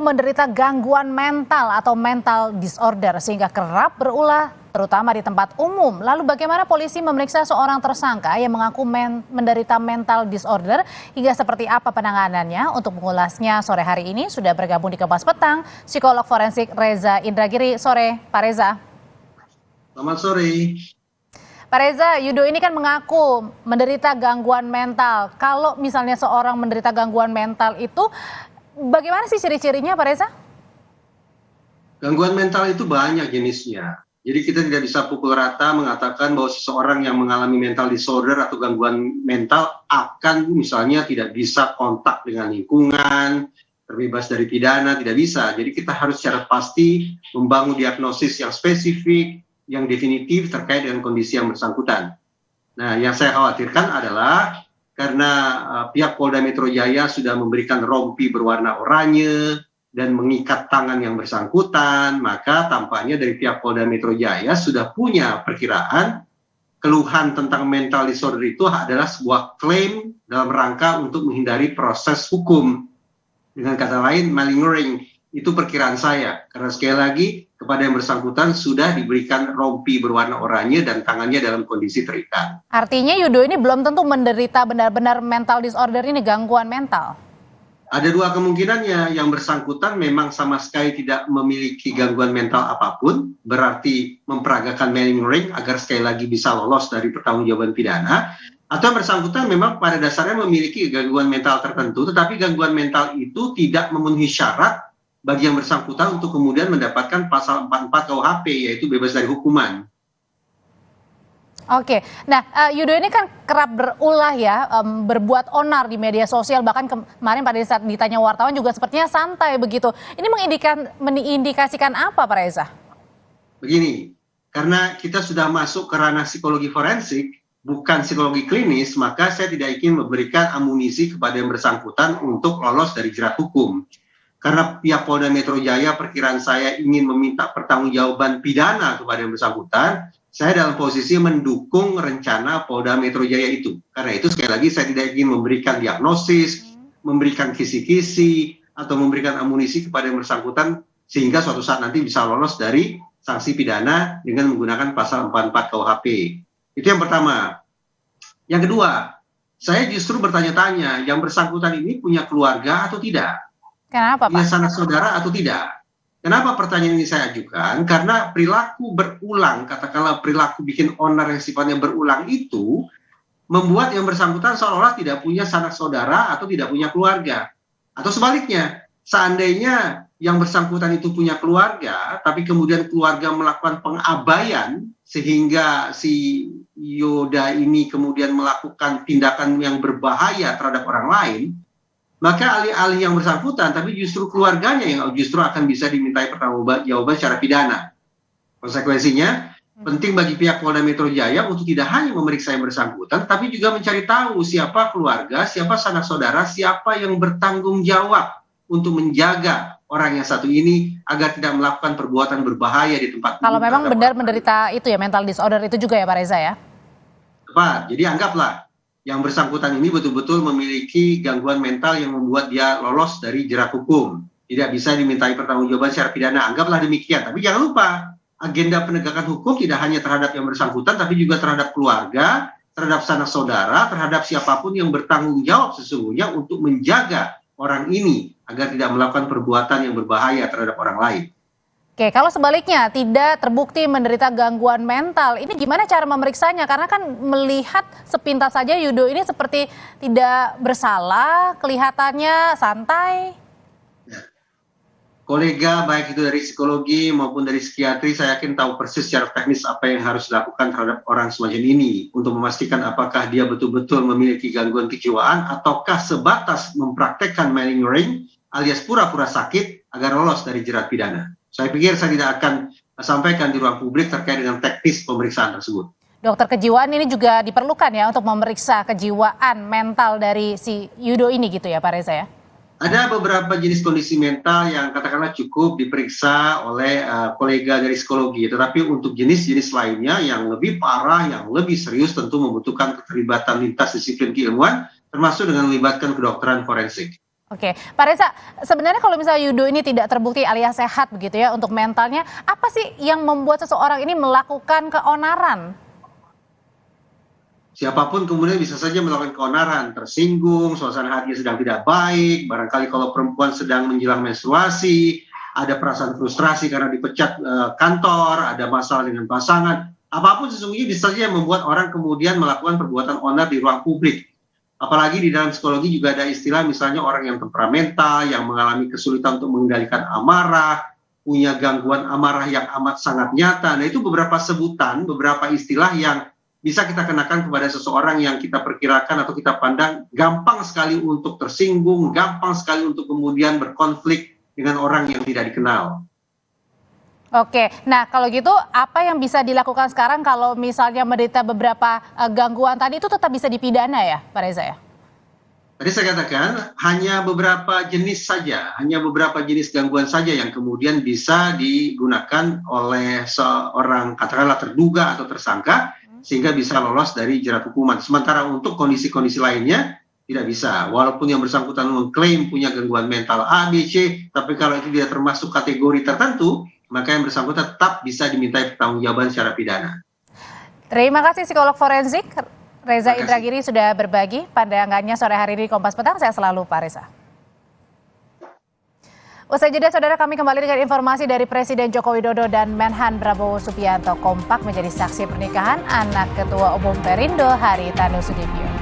menderita gangguan mental atau mental disorder sehingga kerap berulah terutama di tempat umum. Lalu bagaimana polisi memeriksa seorang tersangka yang mengaku menderita mental disorder hingga seperti apa penanganannya? Untuk mengulasnya sore hari ini sudah bergabung di Kompas Petang psikolog forensik Reza Indragiri. Sore Pak Reza. Selamat sore. Pak Reza, Yudo ini kan mengaku menderita gangguan mental. Kalau misalnya seorang menderita gangguan mental itu bagaimana sih ciri-cirinya, Pak Reza? Gangguan mental itu banyak jenisnya. Jadi kita tidak bisa pukul rata mengatakan bahwa seseorang yang mengalami mental disorder atau gangguan mental akan misalnya tidak bisa kontak dengan lingkungan, terbebas dari pidana, tidak bisa. Jadi kita harus secara pasti membangun diagnosis yang spesifik, yang definitif terkait dengan kondisi yang bersangkutan. Nah, yang saya khawatirkan adalah karena pihak Polda Metro Jaya sudah memberikan rompi berwarna oranye dan mengikat tangan yang bersangkutan, maka tampaknya dari pihak Polda Metro Jaya sudah punya perkiraan keluhan tentang mental disorder itu adalah sebuah klaim dalam rangka untuk menghindari proses hukum. Dengan kata lain, malingering. Itu perkiraan saya, karena sekali lagi kepada yang bersangkutan sudah diberikan rompi berwarna oranye dan tangannya dalam kondisi terikat. Artinya Yudo ini belum tentu menderita benar-benar mental disorder ini, gangguan mental. Ada dua kemungkinannya, yang bersangkutan memang sama sekali tidak memiliki gangguan mental apapun, berarti memperagakan malingering agar sekali lagi bisa lolos dari pertanggungjawaban pidana, atau yang bersangkutan memang pada dasarnya memiliki gangguan mental tertentu, tetapi gangguan mental itu tidak memenuhi syarat bagi yang bersangkutan untuk kemudian mendapatkan pasal 44 KUHP, yaitu bebas dari hukuman. Oke, nah Yudo ini kan kerap berulah ya, berbuat onar di media sosial, bahkan kemarin pada saat ditanya wartawan juga sepertinya santai begitu. Ini mengindikasikan apa, Pak Reza? Begini, karena kita sudah masuk ke ranah psikologi forensik, bukan psikologi klinis, maka saya tidak ingin memberikan amunisi kepada yang bersangkutan untuk lolos dari jerat hukum. Karena pihak Polda Metro Jaya perkiraan saya ingin meminta pertanggungjawaban pidana kepada yang bersangkutan, saya dalam posisi mendukung rencana Polda Metro Jaya itu. Karena itu sekali lagi saya tidak ingin memberikan diagnosis, memberikan kisi-kisi, atau memberikan amunisi kepada yang bersangkutan sehingga suatu saat nanti bisa lolos dari sanksi pidana dengan menggunakan pasal 44 KUHP. Itu yang pertama. Yang kedua, saya justru bertanya-tanya, yang bersangkutan ini punya keluarga atau tidak? Kenapa, Pak? Punya sanak saudara atau tidak? Kenapa pertanyaan ini saya ajukan? Karena perilaku berulang, katakanlah perilaku bikin onar yang sifatnya berulang itu, membuat yang bersangkutan seolah-olah tidak punya sanak saudara atau tidak punya keluarga. Atau sebaliknya, seandainya yang bersangkutan itu punya keluarga, tapi kemudian keluarga melakukan pengabaian, sehingga si Yoda ini kemudian melakukan tindakan yang berbahaya terhadap orang lain, maka alih-alih yang bersangkutan, tapi justru keluarganya yang justru akan bisa dimintai pertanggungjawaban secara pidana. Konsekuensinya, penting bagi pihak Polda Metro Jaya untuk tidak hanya memeriksa yang bersangkutan, tapi juga mencari tahu siapa keluarga, siapa sanak saudara, siapa yang bertanggung jawab untuk menjaga orang yang satu ini agar tidak melakukan perbuatan berbahaya di tempat. Kalau memang benar menderita itu ya, mental disorder itu juga ya Pak Reza ya? Tepat, jadi anggaplah yang bersangkutan ini betul-betul memiliki gangguan mental yang membuat dia lolos dari jerat hukum. Tidak bisa dimintai pertanggungjawaban secara pidana, anggaplah demikian. Tapi jangan lupa, agenda penegakan hukum tidak hanya terhadap yang bersangkutan, tapi juga terhadap keluarga, terhadap sanak saudara, terhadap siapapun yang bertanggung jawab sesungguhnya untuk menjaga orang ini agar tidak melakukan perbuatan yang berbahaya terhadap orang lain. Oke, kalau sebaliknya tidak terbukti menderita gangguan mental, ini gimana cara memeriksanya? Karena kan melihat sepintas saja Yudo ini seperti tidak bersalah, kelihatannya santai. Kolega baik itu dari psikologi maupun dari psikiatri, saya yakin tahu persis secara teknis apa yang harus dilakukan terhadap orang semacam ini untuk memastikan apakah dia betul-betul memiliki gangguan kejiwaan ataukah sebatas mempraktekkan malingering alias pura-pura sakit agar lolos dari jerat pidana. Saya pikir saya tidak akan sampaikan di ruang publik terkait dengan teknis pemeriksaan tersebut. Dokter kejiwaan ini juga diperlukan ya untuk memeriksa kejiwaan mental dari si Yudo ini gitu ya Pak Reza ya? Ada beberapa jenis kondisi mental yang katakanlah cukup diperiksa oleh kolega dari psikologi. Tetapi untuk jenis-jenis lainnya yang lebih parah, yang lebih serius tentu membutuhkan keterlibatan lintas disiplin keilmuan termasuk dengan melibatkan kedokteran forensik. Oke, Pak Reza, sebenarnya kalau misalnya Yudo ini tidak terbukti alias sehat begitu ya untuk mentalnya, apa sih yang membuat seseorang ini melakukan keonaran? Siapapun kemudian bisa saja melakukan keonaran, tersinggung, suasana hatinya sedang tidak baik, barangkali kalau perempuan sedang menjelang menstruasi, ada perasaan frustrasi karena dipecat kantor, ada masalah dengan pasangan, apapun sesungguhnya bisa saja membuat orang kemudian melakukan perbuatan onar di ruang publik. Apalagi di dalam psikologi juga ada istilah misalnya orang yang temperamental, yang mengalami kesulitan untuk mengendalikan amarah, punya gangguan amarah yang amat sangat nyata. Nah itu beberapa sebutan, beberapa istilah yang bisa kita kenakan kepada seseorang yang kita perkirakan atau kita pandang gampang sekali untuk tersinggung, gampang sekali untuk kemudian berkonflik dengan orang yang tidak dikenal. Oke, nah kalau gitu apa yang bisa dilakukan sekarang kalau misalnya menderita beberapa gangguan tadi itu tetap bisa dipidana ya, Pak Reza ya? Tadi saya katakan hanya beberapa jenis saja, hanya beberapa jenis gangguan saja yang kemudian bisa digunakan oleh seorang katakanlah terduga atau tersangka sehingga bisa lolos dari jerat hukuman. Sementara untuk kondisi-kondisi lainnya tidak bisa. Walaupun yang bersangkutan mengklaim punya gangguan mental A, B, C, tapi kalau itu tidak termasuk kategori tertentu, maka yang bersangkutan tetap bisa dimintai pertanggungjawaban secara pidana. Terima kasih psikolog forensik Reza Indragiri sudah berbagi pandangannya sore hari ini di Kompas Petang. Saya selalu Pak Reza. Usai jeda, saudara, kami kembali dengan informasi dari Presiden Joko Widodo dan Menhan Prabowo Subianto kompak menjadi saksi pernikahan anak Ketua Umum Perindo Haritanu Sudibyo.